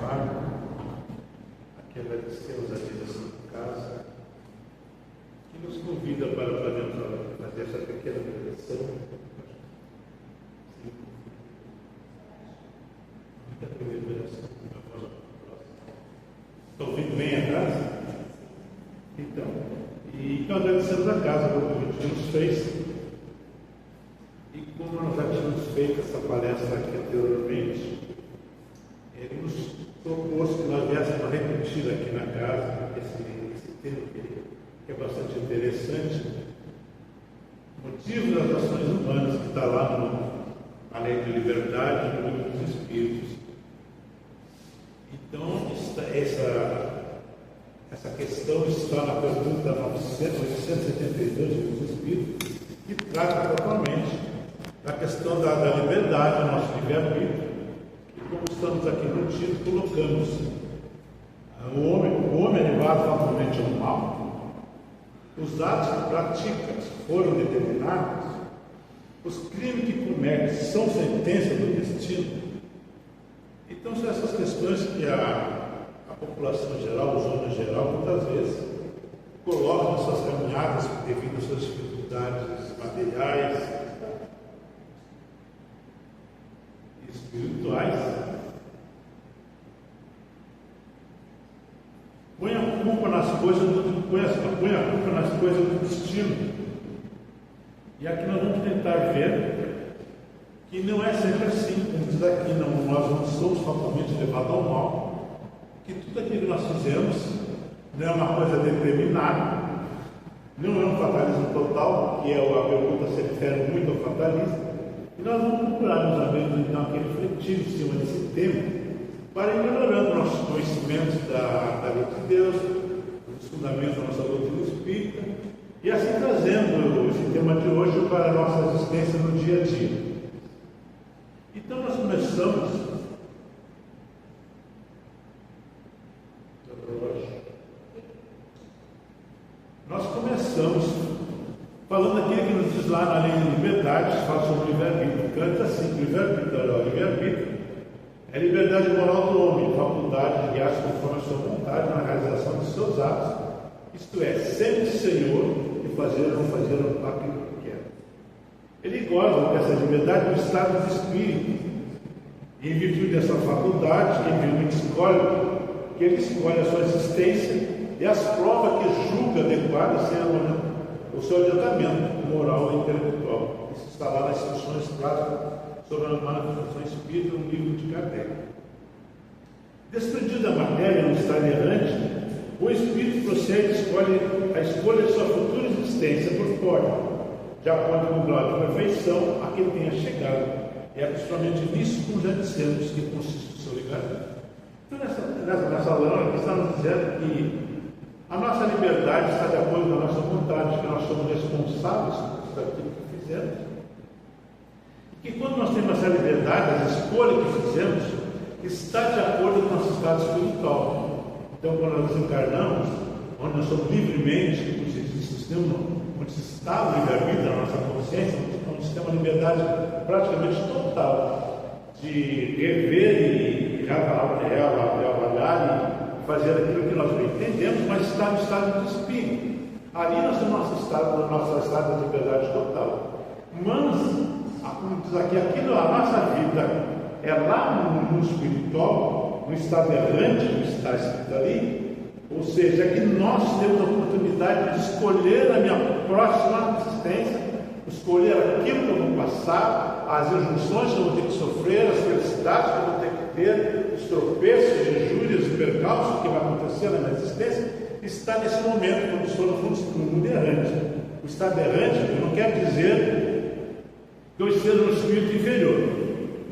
chamar aqui agradecemos a direção de casa, que nos convida para fazer essa pequena preleção. Estão ouvindo bem a casa? Então, e nós agradecemos a casa pelo convite que nos fez. E como nós já tínhamos feito essa palestra aqui anteriormente, ele nos propôs que nós viéssemos repetir aqui na casa esse tema que é bastante interessante. Motivo das ações humanas, que está lá na Lei de Liberdade e no Livro dos Espíritos. Então, essa questão está na pergunta 872 do Livro dos Espíritos, que trata totalmente da questão da liberdade, do nosso livre-arbítrio. E como estamos aqui no título, colocamos o homem elevado fatalmente ao mal, os atos que pratica foram determinados, os crimes que comete são sentença do destino. Então, são essas questões que a população geral, os homens em geral, muitas vezes colocam nas suas caminhadas devido às suas dificuldades materiais e espirituais. Põe a culpa nas coisas do destino. E aqui nós vamos tentar ver que não é sempre assim, como diz aqui, nós não somos totalmente levados ao mal, que tudo aquilo que nós fizemos não é uma coisa determinada, não é um fatalismo total, que a pergunta se refere muito ao fatalismo, e nós vamos procurar nos amigos então aqui refletir em cima desse tema, para ir melhorando nossos conhecimentos da lei de Deus, dos fundamentos da nossa doutrina espírita, e assim trazendo esse tema de hoje para a nossa existência no dia a dia. Então nós começamos falando aquilo que nos diz lá na Lei de Liberdade, fala sobre o livre-arbítrio. Canta assim: o livre-arbítrio é a liberdade moral do homem, faculdade de guiar-se conforme a sua vontade na realização de seus atos, isto é, sempre senhor e fazer ou não fazer aquilo que quer. Ele goza dessa liberdade do estado de espírito, e em virtude dessa faculdade, que ele escolhe a sua existência e as provas que julga adequadas sendo o seu adiantamento moral e intelectual. Isso está lá nas instruções práticas sobre a manifestação espírita no livro de Kardec. Desprendido da matéria no estado errante, o espírito procede a escolha de sua futura existência por fora, de acordo com o grau de perfeição a que ele tenha chegado. É principalmente nisso, como já dissemos, que consiste o seu livre-arbítrio. Então, nessa aula, estamos dizendo que a nossa liberdade está de acordo com a nossa vontade, que nós somos responsáveis por aquilo que fizemos. E que quando nós temos essa liberdade, a escolha que fizemos está de acordo com o nosso estado espiritual. Então, quando nós desencarnamos, onde nós somos livremente, onde está o livre-arbítrio na nossa consciência, onde temos uma liberdade praticamente total de rever e reavaliar e fazer aquilo que nós não entendemos, mas está no estado de espírito. Ali nós temos nosso estado de liberdade total. Mas, como diz aqui, a nossa vida é lá no espiritual, no estado errante, no estado escrito ali, ou seja, é que nós temos a oportunidade de escolher a minha próxima existência, escolher aquilo que eu vou passar, as injunções que eu vou ter que sofrer, as felicidades que eu vou ter que ter, os tropeços, injúrias e percalços que vai acontecer na minha existência, está nesse momento, quando estou no mundo errante. O estado errante não quer dizer que eu esteja no espírito inferior.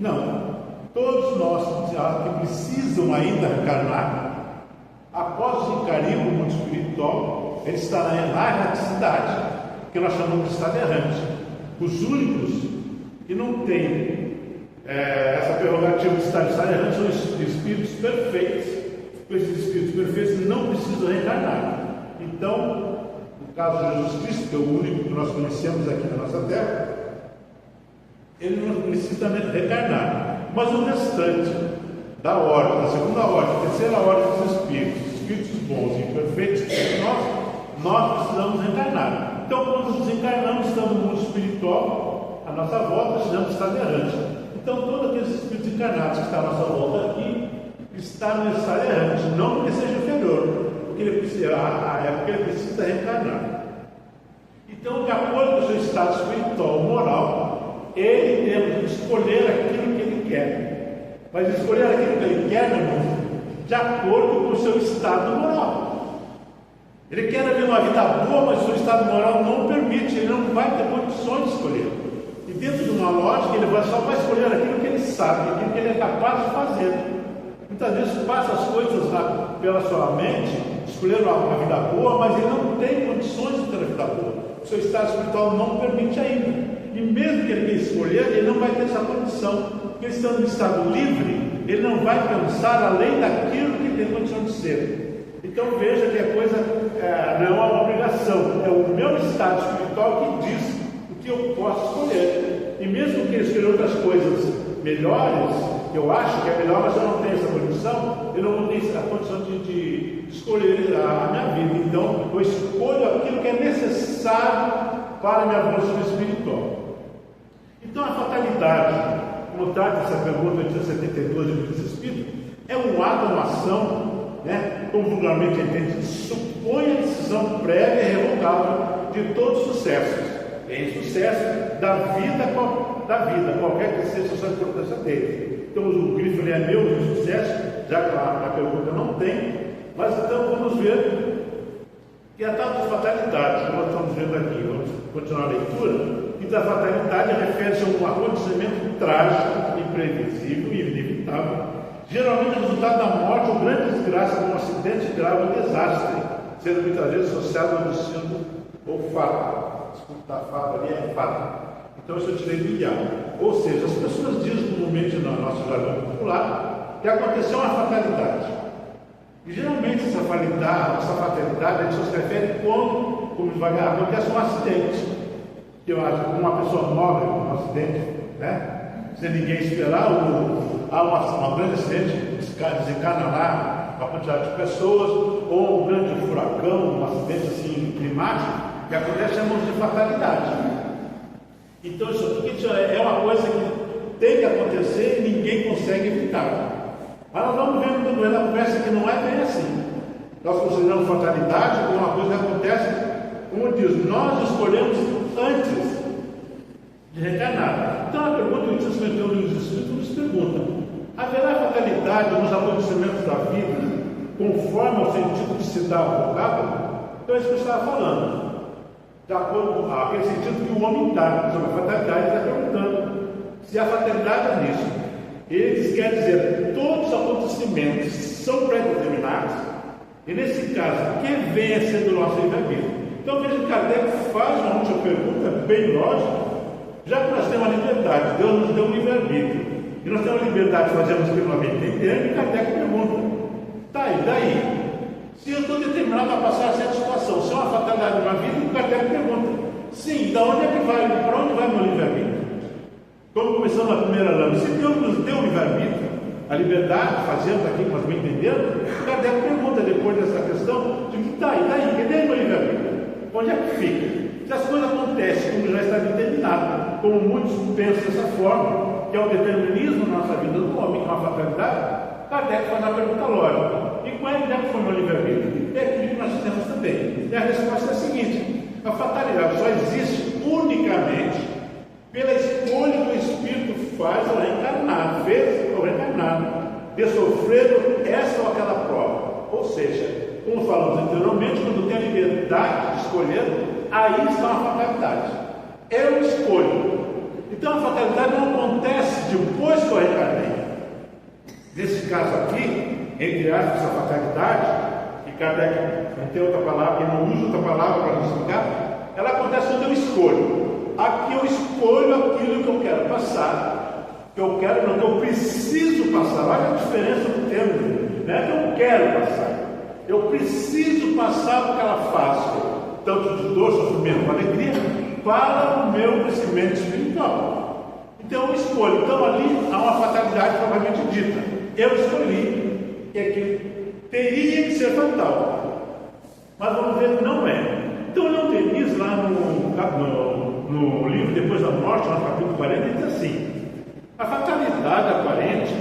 Não. Todos nós que precisam ainda reencarnar, após o desencarnar no mundo espiritual, ele está na erraticidade, que nós chamamos de estado errante. Os únicos que não têm essa prerrogativa de estar errante são os espíritos perfeitos. Esses espíritos perfeitos não precisam reencarnar. Então, no caso de Jesus Cristo, que é o único que nós conhecemos aqui na nossa terra, ele não precisa reencarnar. Mas o restante da segunda ordem, da terceira ordem dos espíritos bons e perfeitos que nós precisamos reencarnar. Então, quando nos encarnamos, estamos no mundo espiritual, à nossa volta, precisamos estar errante. Então, todos aqueles espíritos encarnados que estão à nossa volta aqui, está necessário errante, não porque seja inferior, porque ele precisa, porque ele precisa reencarnar. Então, de acordo com o seu estado espiritual, moral, ele deve escolher aquilo que ele quer. Mas escolher aquilo que ele quer, meu irmão, de acordo com o seu estado moral. Ele quer ter uma vida boa, mas o seu estado moral não permite, ele não vai ter condições de escolher. E dentro de uma lógica, ele só vai escolher aquilo que ele sabe, aquilo que ele é capaz de fazer. Muitas vezes passa as coisas lá pela sua mente, escolher uma vida boa, mas ele não tem condições de ter uma vida boa. O seu estado espiritual não permite ainda. E mesmo que ele queira escolher, ele não vai ter essa condição. Porque estando no estado livre, ele não vai pensar além daquilo que tem condição de ser. Então veja que a coisa não é uma obrigação, é o meu estado espiritual que diz o que eu posso escolher. E mesmo que ele escolha outras coisas melhores, eu acho que é melhor, mas eu não tenho essa condição, eu não tenho a condição de escolher a minha vida. Então eu escolho aquilo que é necessário para a minha evolução espiritual. Então a fatalidade, como trata essa pergunta 872 do Espírito, é um ato, uma ação, como vulgarmente entende, supõe a decisão prévia e irrevogável de todos os sucessos, em sucesso da vida, qualquer que seja a sua importância dele. Então o grifo é meu de sucesso, já que a pergunta não tem, mas então vamos ver que a tal de fatalidade, como nós estamos vendo aqui, vamos continuar a leitura, e da fatalidade refere-se a um acontecimento trágico, imprevisível e inevitável, geralmente resultado da morte ou grande desgraça de um acidente grave ou desastre, sendo muitas vezes associado ao destino ou fato. Desculpa, a fato ali é fato. Então isso eu tirei do ideal. Ou seja, as pessoas dizem comumente no nosso jargão popular que aconteceu uma fatalidade. E geralmente essa fatalidade, a gente só se refere quando, como devagar, acontece um acidente. Que eu acho que uma pessoa morre num acidente, sem ninguém esperar, há um grande acidente, desencarna lá uma quantidade de pessoas, ou um grande furacão, um acidente assim, climático, que acontece chamamos de fatalidade. Então isso é uma coisa que tem que acontecer e ninguém consegue evitar. Mas nós vamos ver no decorrer da conversa que não é bem assim. Nós consideramos fatalidade como uma coisa que acontece, como diz, nós escolhemos antes de reencarnar. Então a pergunta que o Espírito dos Espíritos nos pergunta: haverá fatalidade nos acontecimentos da vida conforme ao sentido que se dá ao vocábulo? Então é isso que eu estava falando. De acordo com aquele sentido que o homem dá sobre a fatalidade, ele está perguntando se a fatalidade é nisso. Eles querem dizer todos os acontecimentos são pré-determinados, e nesse caso, quem vem a ser do nosso livre-arbítrio? Então veja que Kardec faz uma última pergunta bem lógica, já que nós temos a liberdade, Deus nos deu um livre-arbítrio, e nós temos a liberdade de fazermos o que nós bem entendemos, e Kardec pergunta: tá, e daí? Se eu estou determinado a passar certa situação, se é uma fatalidade de uma vida, o Kardec pergunta: sim, da onde é que vai, para onde vai meu livre-arbítrio? Como começamos na primeira lâmina, se Deus nos deu o livre-arbítrio, a liberdade, fazemos aqui, nós bem entendemos, o Kardec pergunta depois dessa questão, de que tá, e daí? Cadê meu livre-arbítrio? Onde é que fica? Se as coisas acontecem como já está determinado, como muitos pensam dessa forma, que é o determinismo na nossa vida do homem, que é uma fatalidade, Kardec faz uma pergunta lógica: e qual é que foi meu livre-arbítrio? É aquilo que nós fizemos também. E a resposta é a seguinte: a fatalidade só existe unicamente pela escolha que o Espírito faz ao reencarnar, fez ao reencarnar, de sofrer essa ou aquela prova. Ou seja, como falamos anteriormente, quando tem a liberdade de escolher, aí está a fatalidade. Eu escolho. Então a fatalidade não acontece depois que eu reencarnei. Nesse caso aqui, entre aspas, essa fatalidade, que Kardec não tem outra palavra, ele não usa outra palavra para nos explicar, ela acontece quando eu escolho. Aqui eu escolho aquilo que eu quero passar, que eu quero, não, que eu preciso passar. Olha a diferença do termo, não é que eu quero passar, eu preciso passar porque ela faço, tanto de dor, sofrimento, como alegria, para o meu crescimento espiritual. Então eu escolho. Então ali há uma fatalidade propriamente dita. eu escolhi que aquilo teria que ser fatal. Mas vamos ver, não é. Então, Leon Denis, lá no livro Depois da Morte, no capítulo 40, diz assim: a fatalidade aparente,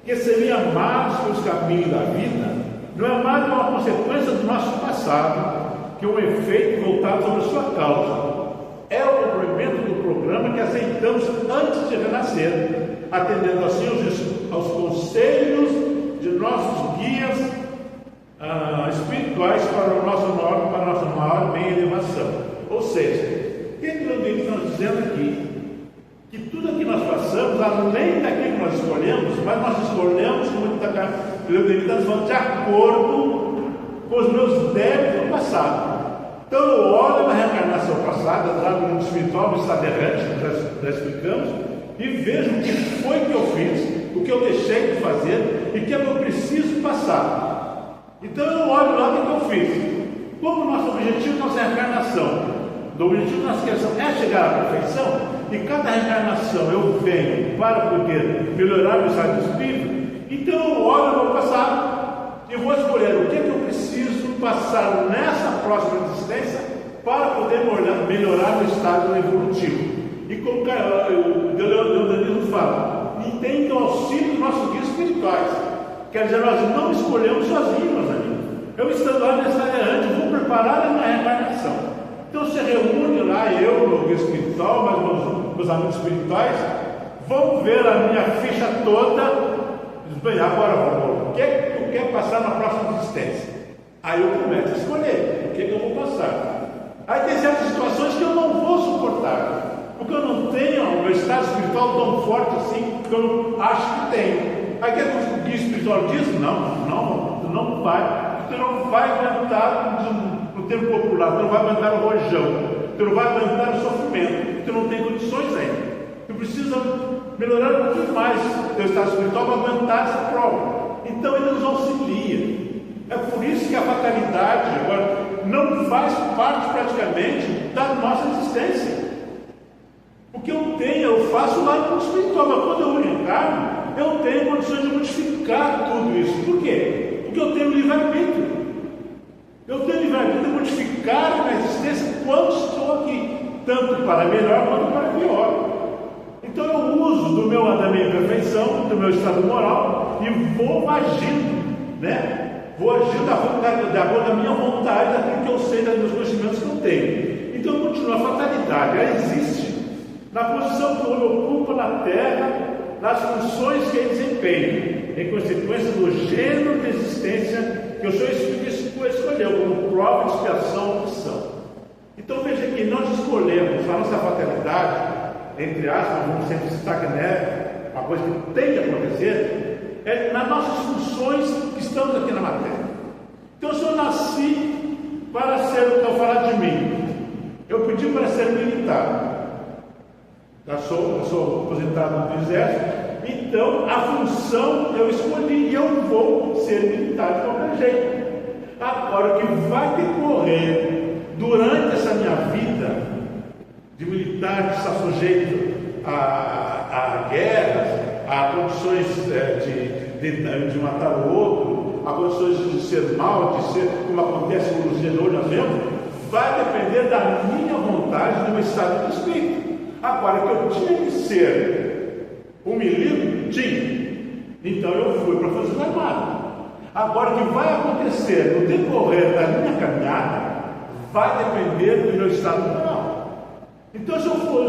que seria amados pelos caminhos da vida, não é mais uma consequência do nosso passado, que é um efeito voltado sobre sua causa. É o cumprimento do programa que aceitamos antes de renascer, atendendo assim aos conselhos de nossos guias espirituais para a nossa maior bem-elevação. Ou seja, o que Leon Denis está nos dizendo aqui? Que tudo aquilo que nós passamos, além daquilo que nós escolhemos, mas nós escolhemos, como Leon Denis está falando, de acordo com os meus débitos do passado. Então eu olho na reencarnação passada, lá no mundo espiritual, no estado errante, que já explicamos, e vejo o que foi que eu fiz, o que eu deixei de fazer e o que eu preciso passar. Então eu olho lá o que eu fiz. Como o nosso objetivo, nossa reencarnação, o objetivo da nossa criação é chegar à perfeição, e cada reencarnação eu venho para poder melhorar o estado do espírito, então eu olho no passado e vou escolher o que eu preciso passar nessa próxima existência para poder melhorar o estado evolutivo. E como o Leon Denis nos fala, e tem o auxílio dos nossos guias espirituais. Quer dizer, nós não escolhemos sozinhos, meus amigos. Eu estando lá nessa área antes, vou preparar a minha reencarnação. Então se reúne lá, eu, meu guia espiritual, mas meus amigos espirituais, vão ver a minha ficha toda. Diz, bem, agora vamos, o que tu quer passar na próxima existência? Aí eu começo a escolher o que eu vou passar. Aí tem certas situações que eu não vou suportar, porque eu não tenho o meu estado espiritual tão forte assim que eu acho que tenho. Aí que o guia espiritual diz: não, tu não vai aguentar, no termo popular, tu não vai aguentar o rojão, tu não vai aguentar o sofrimento, tu não tem condições ainda. Tu precisa melhorar um pouquinho mais o teu estado espiritual para aguentar essa prova. Então ele nos auxilia. É por isso que a fatalidade agora não faz parte praticamente da nossa existência. O que eu tenho, eu faço lá no mundo espiritual, mas quando eu reencarno, eu tenho condições de modificar tudo isso. Por quê? Porque eu tenho livre-arbítrio. Eu tenho livre-arbítrio de modificar a minha existência quando estou aqui, tanto para melhor quanto para pior. Então eu uso da minha perfeição, do meu estado moral, e vou agindo, né? Vou agir de acordo com a minha vontade, daquilo que eu sei, dos meus conhecimentos que eu tenho. Então continua a fatalidade, ela existe na posição que o homem ocupa na Terra, nas funções que ele desempenha, em consequência do gênero de existência que o seu Espírito escolheu como prova de expiação ou missão. Então veja que nós escolhemos a nossa fatalidade, entre aspas, vamos sempre citar que não é uma coisa que tem que acontecer, é nas nossas funções que estamos aqui na matéria. Então, se eu nasci para ser o que eu falar de mim, eu pedi para ser militar. Eu sou aposentado do Exército, então a função eu escolhi e eu vou ser militar de qualquer jeito. Agora, o que vai decorrer durante essa minha vida de militar, que está sujeito a guerras, a condições de matar o outro, a condições de ser mal, de ser, como acontece com os hoje nós vemos, vai depender da minha vontade, do meu estado de espírito. Agora, que eu tinha que ser um milico, tinha. Então eu fui para a Força Armada. Agora, o que vai acontecer no decorrer da minha caminhada vai depender do meu estado moral. Então, se eu for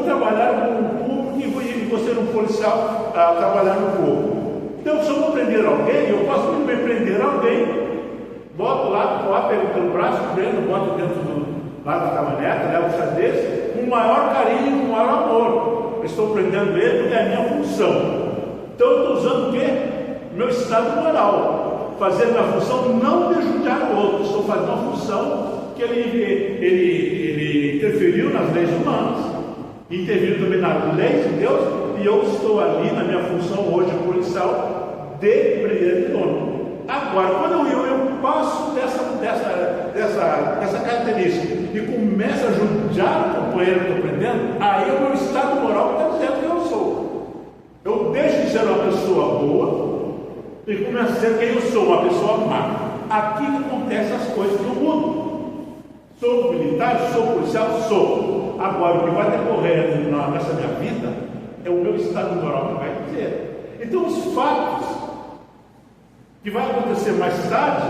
trabalhar com o público e vou ser um policial a trabalhar no povo. Então, se eu vou prender alguém, eu posso me prender alguém, boto lá, pego pelo braço, prendo, boto dentro lá da caminhonete, levo o chá desse, com maior carinho, com maior amor. Eu estou prendendo ele porque é a minha função. Então, eu estou usando o quê? Meu estado moral. Fazer minha função não de judiar o outro. Estou fazendo uma função que ele interferiu nas leis humanas, interferiu também nas leis de Deus, e eu estou ali na minha função hoje policial de prender de dono. Agora, quando eu passo dessa característica e começo a judiar o companheiro que eu estou prendendo, aí o meu estado moral está dizendo que eu sou. Eu eu deixo de ser uma pessoa boa e começo a ser quem eu sou, uma pessoa má. Aqui que acontecem as coisas no mundo. Sou militar, sou policial, sou. Agora, o que vai decorrer nessa minha vida é o meu estado moral que vai dizer. Então, os fatos que vai acontecer mais tarde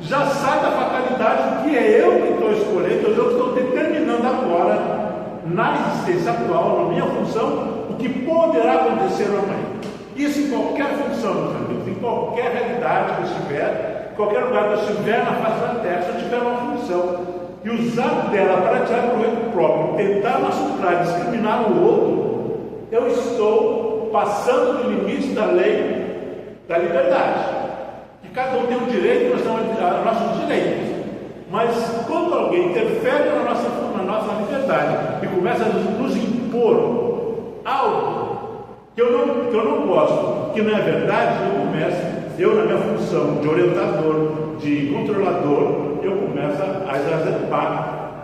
já sai da fatalidade que é eu que estou escolhendo, eu estou determinando agora, na existência atual, na minha função, o que poderá acontecer amanhã. Isso em qualquer função, meus amigos, em qualquer realidade que eu estiver, em qualquer lugar que eu estiver na face da terra, se eu tiver uma função e usar dela para tirar proveito próprio, tentar machucar, discriminar o outro, eu estou passando do limite da lei da liberdade. Que cada um tem um direito, nós temos nossos direitos. Mas quando alguém interfere na nossa liberdade e começa a nos impor algo que eu não gosto, que não é verdade, eu na minha função de orientador, de controlador, eu começo a exercer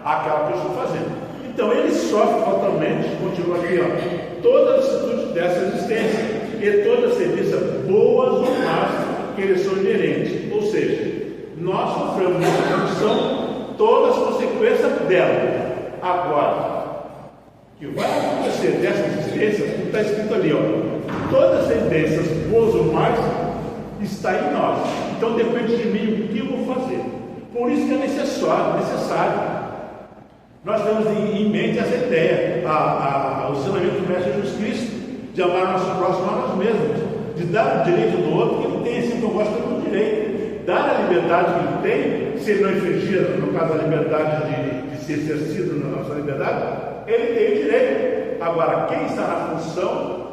aquela que eu estou fazendo. Então ele sofre fatalmente, continua aqui, ó, toda a atitude dessa existência e toda a serviço boas ou más que eles são inerentes. Ou seja, nós sofremos nessa condição todas as consequências dela. Agora, o que vai acontecer dessa existência, como está escrito ali, ó, todas as tendências boas ou más está em nós. Então depende de mim o que eu vou fazer. Por isso que é necessário nós temos em mente essa ideia, o ensinamento do Mestre Jesus Cristo, de amar o nosso próximo a nós mesmos, de dar o direito do outro que ele tem, assim que eu gosto do direito, dar a liberdade que ele tem, se ele não infringir, no caso, a liberdade de ser exercido na nossa liberdade, ele tem o direito. Agora, quem está na função,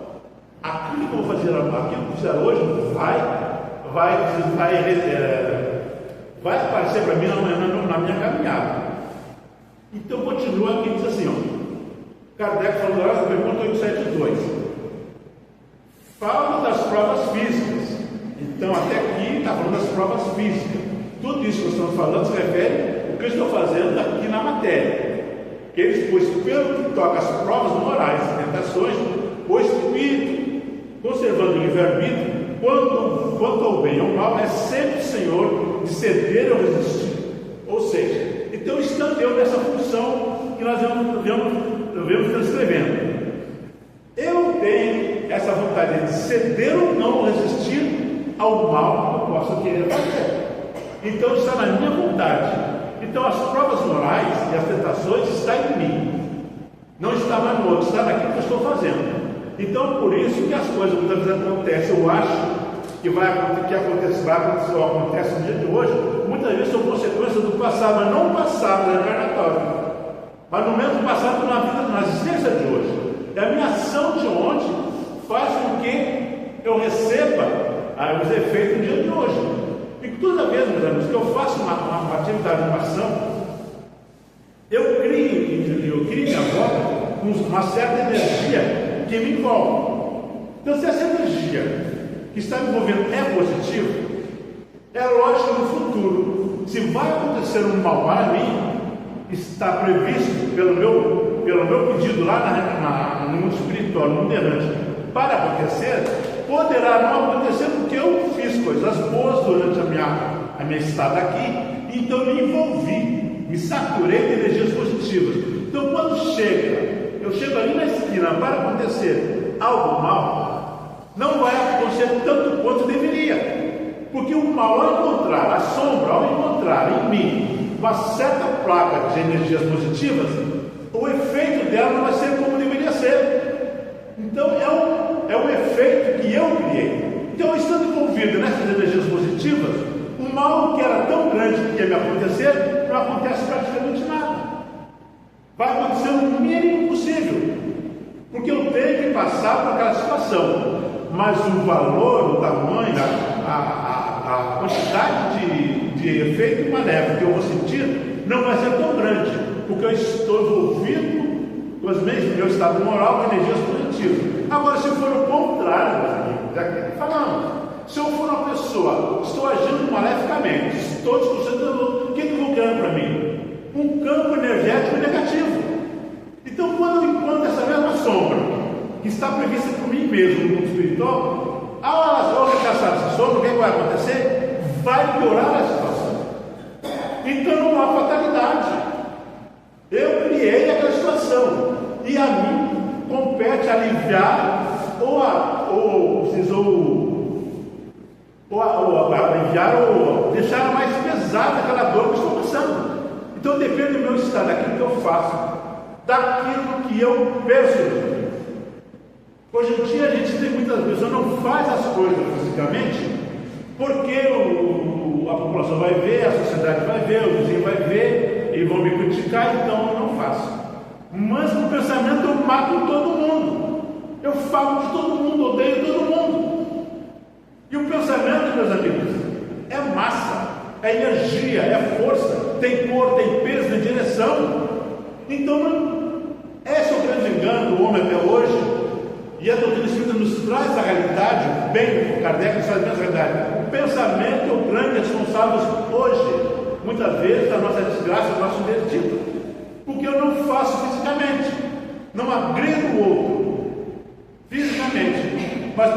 aquilo que eu vou fazer, aquilo que eu fizer hoje, vai aparecer para mim na minha caminhada. Então continua aqui, diz assim, ó, Kardec falando lá, pergunta 872, fala das provas físicas. Então até aqui está falando das provas físicas. Tudo isso que nós estamos falando se refere ao que eu estou fazendo aqui na matéria. Pois pelo que toca às provas morais e tentações, o espírito, conservando o livre-arbítrio, quanto ao bem ou ao mal, é sempre o Senhor de ceder ou resistir. Ou seja, então estando eu nessa função que nós devemos transcrevendo. Eu tenho essa vontade de ceder ou não resistir ao mal que eu possa querer fazer. Então está na minha vontade. Então as provas morais e as tentações estão em mim. Não está mais no outro, está naquilo que eu estou fazendo. Então por isso que as coisas muitas vezes acontecem, eu acho que vai acontecer ou acontece no dia de hoje, muitas vezes são consequências do passado, mas não o passado reencarnatório, mas no mesmo passado na existência de hoje. E a minha ação de ontem faz com que eu receba os efeitos do dia de hoje. E toda vez, meus amigos, que eu faço uma atividade, uma ação, eu crio em minha volta uma certa energia que me envolve. Então, se essa energia que está me envolvendo é positiva, é lógico que no futuro, se vai acontecer um mal para mim, está previsto pelo meu pedido lá no mundo espiritual, no mundo errante, para acontecer, poderá não acontecer porque eu fiz coisas boas durante a minha estada aqui, então me envolvi, me saturei de energias positivas. Então quando eu chego ali na esquina para acontecer algo mal, não vai acontecer tanto quanto deveria, porque o mal, ao encontrar a sombra, ao encontrar em mim uma certa placa de energias positivas, o efeito dela não vai ser como deveria ser. Então é um efeito que eu criei. Então, estando envolvido nessas energias positivas, o mal que era tão grande que ia me acontecer, não acontece praticamente nada. Vai acontecer o mínimo possível, porque eu tenho que passar por aquela situação. Mas o valor, o tamanho, a quantidade de efeito maléfico que eu vou sentir não vai ser tão grande, porque eu estou envolvido com meu estado moral com energias positivas. Agora, se for o contrário, meus amigos, é aquilo que falamos. Se eu for uma pessoa, estou agindo maleficamente, estou desconcentrando, o que eu vou criando para mim? Um campo energético negativo. Então, quando eu encontro essa mesma sombra, que está prevista por mim mesmo no mundo espiritual, ao rechaçar esse sono, o que vai acontecer? Vai piorar a situação. Então não há fatalidade. Eu criei aquela situação e a mim compete aliviar aliviar ou deixar mais pesada aquela dor que estou passando. Então depende do meu estado, daquilo que eu faço, daquilo que eu penso. Hoje em dia a gente tem muitas pessoas não faz as coisas fisicamente porque a população vai ver, a sociedade vai ver, o vizinho vai ver e vão me criticar, então eu não faço. Mas no pensamento eu mato todo mundo, eu falo de todo mundo, odeio todo mundo. E o pensamento, meus amigos, é massa, é energia, é força, tem cor, tem peso, tem direção. Então, esse é o grande engano do homem até hoje. E a doutrina espírita nos traz a realidade, bem, Kardec nos traz a realidade. O pensamento é o grande responsável hoje, muitas vezes, da nossa desgraça, do nosso desdito. Porque eu não faço fisicamente, não agredo o outro fisicamente, mas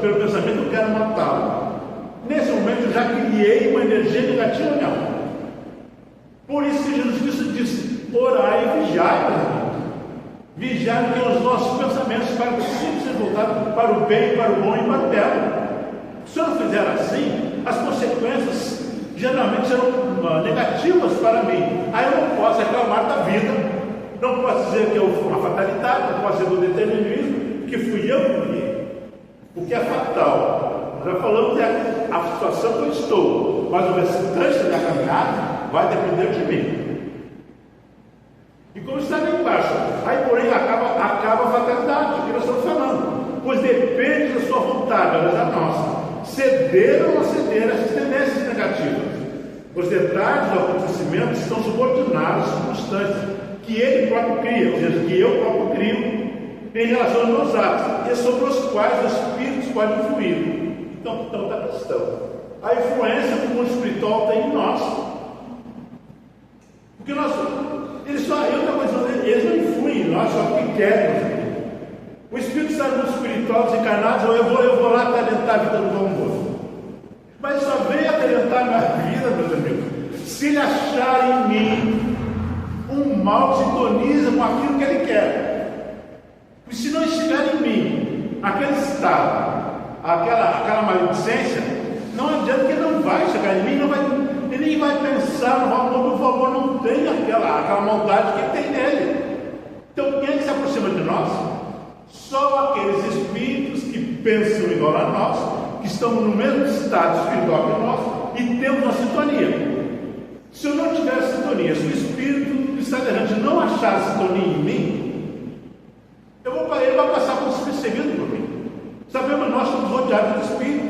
pelo pensamento eu quero matá-lo. Nesse momento eu já criei uma energia negativa na minha alma. Por isso que Jesus Cristo disse: orai e vigiai, meus amigos. Vigiar que os nossos pensamentos para que sempre sejam voltados para o bem, para o bom e para o belo. Se eu não fizer assim, as consequências geralmente serão negativas para mim. Aí eu não posso reclamar da vida, não posso dizer que foi uma fatalidade, não posso dizer do determinismo, que fui eu que criei. O que é fatal, já falamos, é a situação que eu estou, mas o restante da caminhada vai depender de mim. E como está ali embaixo, aí porém acaba a fatalidade, que nós estamos falando, pois depende da sua vontade, aliás da nossa, ceder ou não ceder a essas tendências negativas. Os detalhes do acontecimento estão subordinados às circunstâncias que ele próprio cria, ou seja, que eu próprio crio em relação aos meus atos, e sobre os quais os espíritos podem influir. Então está a questão. A influência que o mundo espiritual tem em nós. Porque eles não influem em nós só porque querem. O espírito está no mundo espiritual desencarnado, eu vou lá acalentar a vida do Dom Moço. Mas só vem acalentar a minha vida, meus amigos, se ele achar em mim um mal que sintoniza com aquilo que ele quer. E se não estiver em mim aquele estado, aquela maledicência, não adianta que ele não vai chegar em mim, ele nem vai pensar no valor, por favor, não tem aquela maldade que ele tem nele. Então quem se aproxima de nós? Só aqueles espíritos que pensam igual a nós, que estão no mesmo estado espiritual que nós e temos uma sintonia. Se eu não tiver sintonia, se o espírito que está errante não achar sintonia em mim, ele vai passar por despercebido por mim. Sabemos, nós estamos rodeados de espíritos.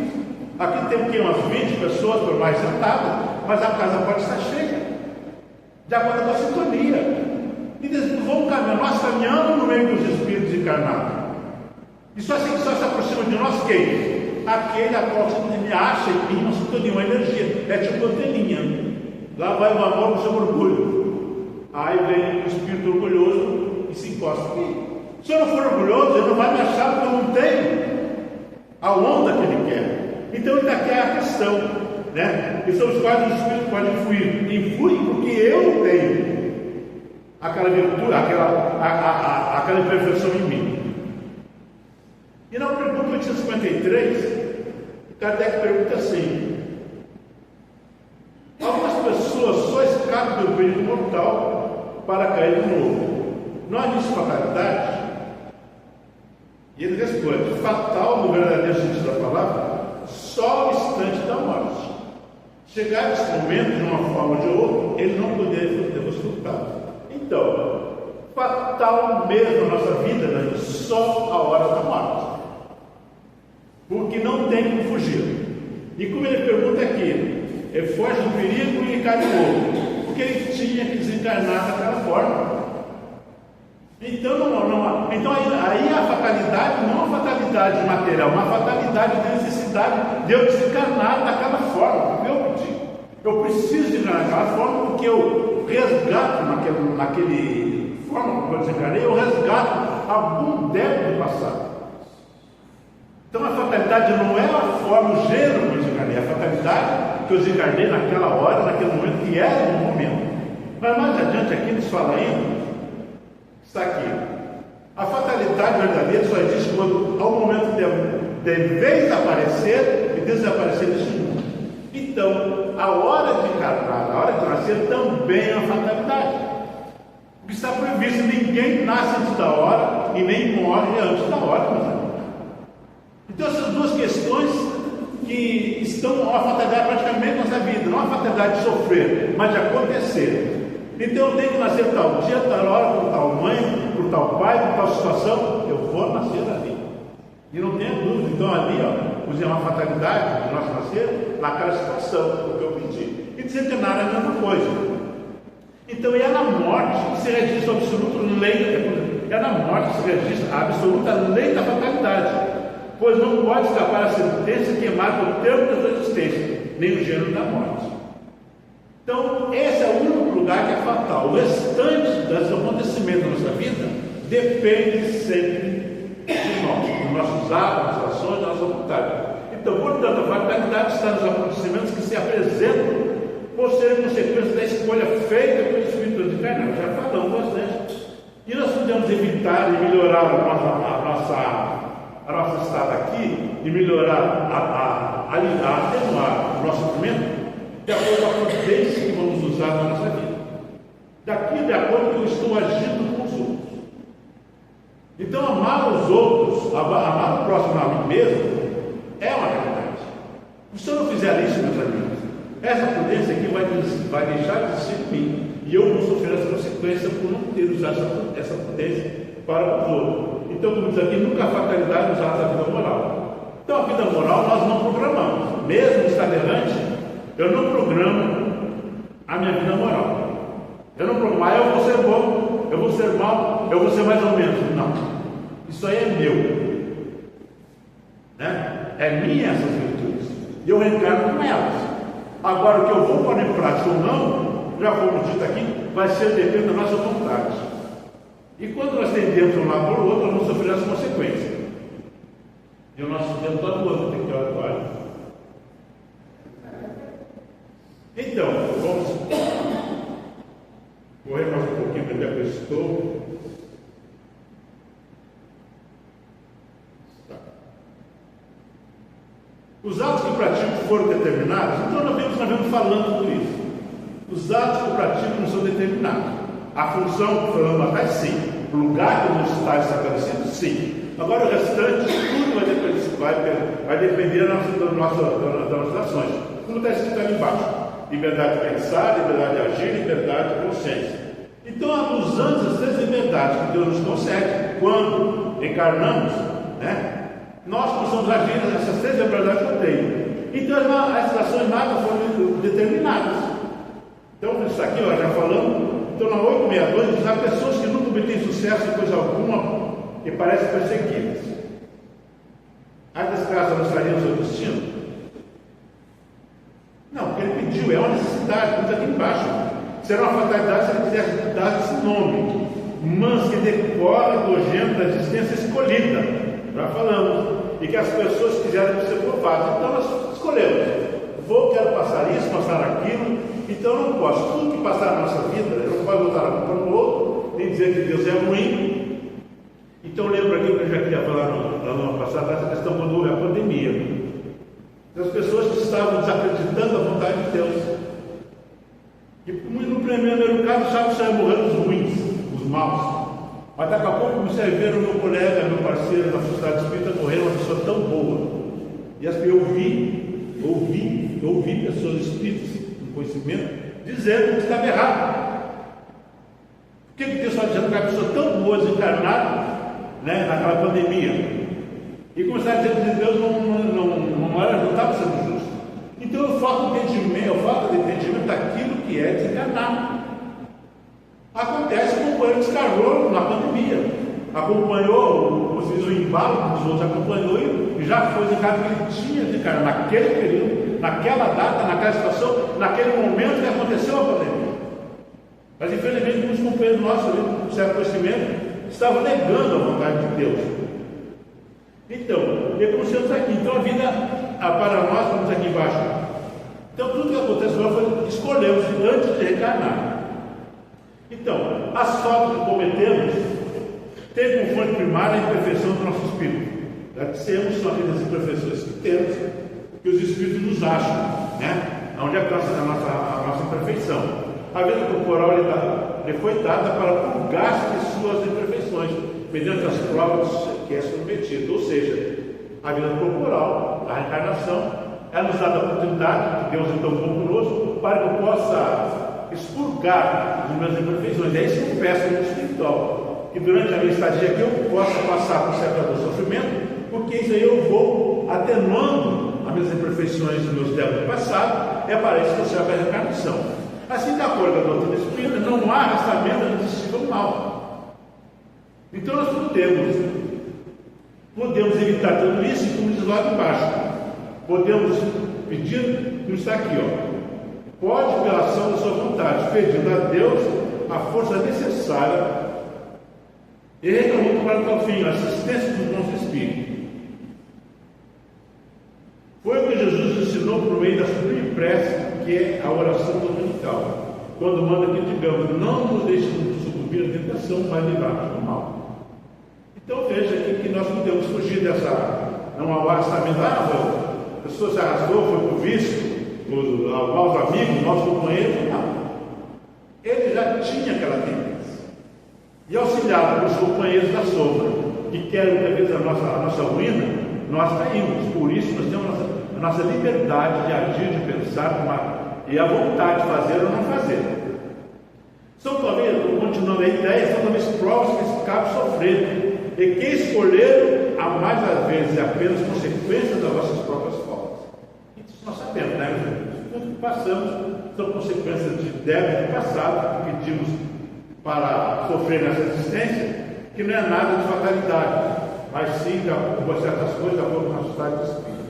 Aqui tem umas 20 pessoas por mais sentadas, mas a casa pode estar cheia, de acordo com a sintonia. E vamos caminhar, nós caminhamos no meio dos espíritos encarnados. E só se aproxima de nós quem? Aquele a qual me acha em mim uma sintonia, uma energia. É tipo anteninha. Lá vai o amor com o seu orgulho. Aí vem o espírito orgulhoso e se encosta aqui. Se eu não for orgulhoso, ele não vai me achar porque eu não tenho a onda que ele quer. Então ele aqui é a questão, né? E sobre os quais os espíritos podem influir. Influem porque eu tenho aquela virtude, aquela imperfeição em mim. E na pergunta 853, Kardec pergunta assim: algumas pessoas só escapam do perigo mortal para cair de novo. Não há nisso fatalidade? E ele responde: fatal, no verdadeiro sentido da palavra, só o instante da morte. Chegar esse momento, de uma forma ou de outra, ele não poderia ter resultado. Então, fatal mesmo na nossa vida, né? Só a hora da morte. Porque não tem como fugir. E como ele pergunta aqui, ele foge do perigo e cai de novo, porque ele tinha que desencarnar daquela forma. Então, então aí a fatalidade não é uma fatalidade material, uma fatalidade de necessidade de eu desencarnar daquela forma, porque eu pedi. Eu preciso desencarnar daquela forma porque eu resgato naquele forma como eu desencarnei, eu resgato algum débito do passado. Então a fatalidade não é a forma, o gênero que eu desencarnei, é a fatalidade que eu desencarnei naquela hora, naquele momento, que era o momento. Mas mais adiante aqui nos fala ainda, está aqui, a fatalidade verdadeira só existe quando há um momento de desaparecer e desaparecer deste mundo. Então, a hora de encarnar, a hora de nascer também é uma fatalidade. O que está previsto, ninguém nasce antes da hora e nem morre antes da hora, meus amigos. Então essas duas questões que estão uma fatalidade praticamente na nossa vida, não a fatalidade de sofrer, mas de acontecer. Então eu tenho que nascer tal dia, tal hora, por tal mãe, por tal pai, por tal situação, eu vou nascer ali. E não tenha dúvida, então ali, usei uma fatalidade de nós nascer naquela situação, o que eu pedi. E desencarnar é a mesma coisa. Então é na morte que se registra o absoluto lei, é na morte que se registra a absoluta lei da fatalidade. Pois não pode escapar a sentença que marca o termo da sua existência, nem o gênero da morte. Então, esse é o único lugar que é fatal. O restante dos acontecimentos da nossa vida depende sempre de nós, dos nossos atos, das ações, da nossa vontade. Então, portanto, a fatalidade está nos acontecimentos que se apresentam por serem consequências da escolha feita pelo Espírito desencarnado. Já falamos bastante. E nós podemos evitar e melhorar a nossa estada aqui e melhorar, atenuar o nosso sofrimento de acordo com a prudência que vamos usar na nossa vida. Daqui, de acordo com que eu estou agindo com os outros. Então, amar os outros, amar o próximo a mim mesmo, é uma realidade. Se eu não fizer isso, meus amigos, essa prudência aqui vai deixar de existir em mim. E eu vou sofrer essa consequência por não ter usado essa prudência para os outros. Então, como diz aqui, nunca há fatalidade nos atos da vida moral. Então, a vida moral nós não programamos. Mesmo no estado errante, eu não programo a minha vida moral. Eu não programo, eu vou ser bom, eu vou ser mal, eu vou ser mais ou menos. Não. Isso aí é meu. Né? É minha essas virtudes. E eu reencarno com elas. Agora, o que eu vou pôr em prática ou não, já fomos dito aqui, vai ser depende da nossa vontade. E quando nós tendemos um lado para o outro, nós vamos sofrer as consequências. E o nosso tempo está voando, tem que ter agora. Então, vamos correr mais um pouquinho para onde eu estou. Tá. Os atos que praticam foram determinados, então nós vemos falando por isso. Os atos que praticam não são determinados. A função que falamos atrás, sim. O lugar que não está estabelecido, sim. Agora o restante, tudo vai depender das nossas ações. Como está escrito ali embaixo: liberdade de pensar, liberdade de agir, liberdade de consciência. Então, usando as três liberdades que Deus nos concede, quando encarnamos, né, nós possamos agir nessas três liberdades que eu tenho. Então, as ações nada foram determinadas. Então, isso aqui, já falamos. Então, na 862, diz: há pessoas que nunca obtêm sucesso em coisa alguma e parecem perseguidas. A desgraça não estaria no seu destino? Não, porque ele pediu, é uma necessidade, diz aqui embaixo. Será uma fatalidade se ele quisesse dar esse nome, mas que decorre do gênero da existência escolhida. Já falamos. E que as pessoas quiserem ser provadas. Então, nós escolhemos. Quero passar isso, passar aquilo. Então eu não posso, tudo que passar na nossa vida, eu não posso botar a culpa no outro, nem dizer que Deus é ruim. Então lembra aqui que eu já queria falar no ano passado, essa questão quando houve a pandemia. Das pessoas que estavam desacreditando da vontade de Deus. E no primeiro caso, sabe, saiu morrendo os ruins, os maus. Mas daqui a pouco comecei a ver o meu colega, meu parceiro da sociedade espírita morrer, uma pessoa tão boa. E eu ouvi pessoas espíritas conhecimento, dizendo que estava errado. Por que Deus está dizendo que a pessoa tão boa desencarnada, né, naquela pandemia? E começar a dizer que Deus não estava sendo justo. Então falta de entendimento daquilo que é desencarnar. Acontece que o companheiro descarnou na pandemia. Acompanhou, o embalo dos outros acompanhou e já foi desencarnado que ele tinha desencarnado naquele período, naquela data, naquela situação, naquele momento que aconteceu a pandemia. Mas infelizmente muitos companheiros nossos ali, com certo conhecimento, estavam negando a vontade de Deus. Então, reconhecemos aqui. Então, a vida, para nós, estamos aqui embaixo. Então, tudo que acontece agora foi escolhemos antes de reencarnar. Então, as faltas que cometemos têm como fonte primária a imperfeição do nosso espírito. Já dissemos, são aquelas imperfeições que temos, que os espíritos nos acham, né? Onde é a nossa imperfeição. A vida corporal lhe foi dada para purgar-se de suas imperfeições, mediante as provas que é submetido. Ou seja, a vida corporal, a reencarnação, ela nos dá a oportunidade, que Deus é tão bom conosco, para que eu possa expurgar as minhas imperfeições. É isso que eu peço no espiritual, que durante a minha estadia aqui eu possa passar por certa dor, sofrimento, porque isso aí eu vou atenuando as minhas imperfeições dos meus débitos do passado. É para isso que serve a reencarnação. Assim, de acordo com a doutrina espírita, não há arrastamento irresistível ao mal. Então nós podemos evitar tudo isso, como diz lá embaixo. Podemos pedir, como está aqui, pode, pela ação da sua vontade, pedindo a Deus a força necessária e reclamando para tal fim, a assistência dos bons espíritos. Foi o que Jesus ensinou por meio da sublime prece, que é a oração dominical, quando manda que digamos: não nos deixemos sucumbir à tentação, mas livrar-nos do mal. Então veja aqui que nós podemos fugir dessa, não há o arrastamento, a pessoa se arrastou, foi por vício, os maus amigos, nossos companheiros, não. Ele já tinha aquela tendência. E auxiliado pelos companheiros da sombra, que querem talvez a nossa ruína, nós caímos. Por isso nós temos a nossa liberdade de agir, de pensar, e a vontade de fazer ou não fazer. São talvez, continuando a ideia, são talvez provas que escapam sofrendo, e que escolheram a mais às vezes apenas consequências das nossas próprias faltas. Isso nós sabemos, né? Tudo que passamos são consequências de débitos do passado, que pedimos para sofrer nessa existência, que não é nada de fatalidade, mas sim por certas coisas da forma nosso estado de espírito.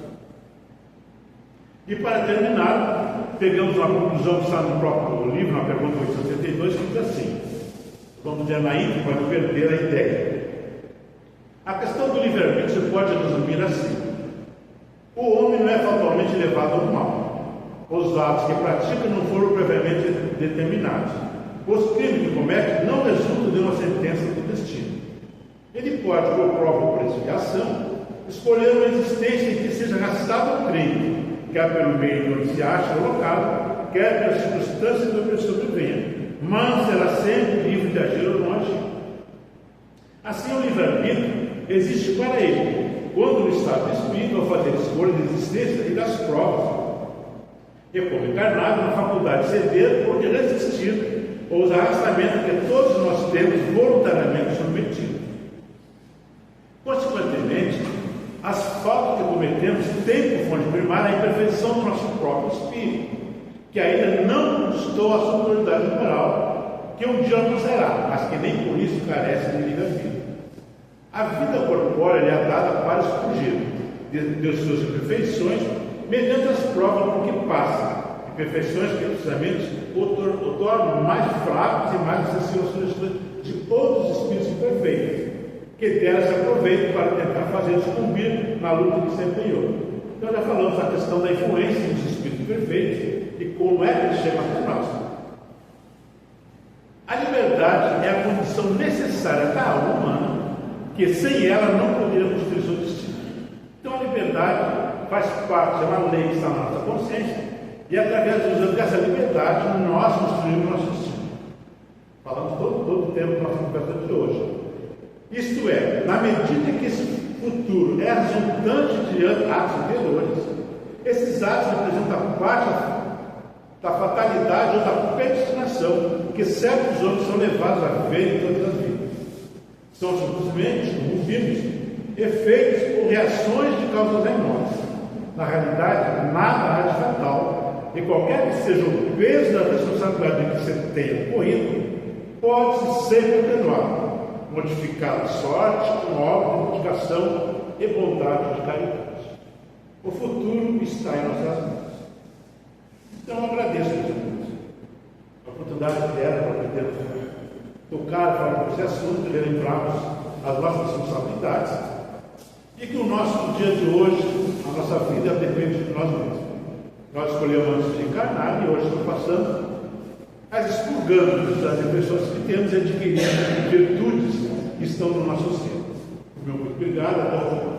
E para terminar, pegamos uma conclusão que está no próprio livro, na pergunta 872, que diz assim: vamos dizer na íntegra para não perder a ideia. A questão do livre-arbítrio se pode resumir assim: o homem não é fatalmente levado ao mal. Os atos que pratica não foram previamente determinados. Os crimes que comete não resultam de uma sentença do destino. Ele pode, por própria prescrição, escolher uma existência em que seja arrastado o crime, quer pelo meio onde se acha colocado, quer pelas circunstâncias do que sobrevenha, mas será sempre livre de agir ou não agir. Assim, o livre-arbítrio existe para ele, quando no estado de espírito, ao fazer escolha de existência e das provas, e como encarnado na faculdade de ceder ou de resistir aos arrastamentos que todos nós temos voluntariamente submetidos. Consequentemente, as faltas que cometemos têm por fonte primária a imperfeição do nosso próprio espírito, que ainda não conquistou a sua autoridade moral, que um dia alcançará, mas que nem por isso carece de livre-arbítrio. A vida corpórea é dada para fugir de suas imperfeições mediante as provas por que passa, imperfeições que precisamente o tornam mais fracos e mais acessíveis às sugestões de outros espíritos imperfeitos, que delas se aproveitam para tentar fazer sucumbir na luta que se empenhou. Então já falamos da questão da influência dos espíritos perfeitos e como é que eles chegam até nós. A liberdade é a condição necessária da alma humana, que sem ela não poderia construir seu destino. Então a liberdade faz parte, é uma lei que está na nossa consciência, e através do uso dessa liberdade nós construímos o nosso destino. Falamos todo o tempo da nossa conversa de hoje. Isto é, na medida que esse futuro é resultante de atos anteriores, esses atos representam parte da fatalidade ou da predestinação que certos homens são levados a ver em todas as vidas. São simplesmente, como vimos, efeitos ou reações de causas remorsos. Na realidade, nada há de fatal, e qualquer que seja o peso da responsabilidade que você tenha ocorrido, pode-se sempre atenuar, modificar a sorte com obra de modificação e bondade de caridade. O futuro está em nossas mãos. Então eu agradeço, meus amigos, a oportunidade que deram para podermos tocar, falar desse assunto, lembrarmos as nossas responsabilidades e que o nosso dia de hoje, a nossa vida depende de nós mesmos. Nós escolhemos antes de encarnar e hoje estamos passando, mas expurgando das impressões que temos e adquirindo virtudes que estão no nosso ser. Meu muito obrigado.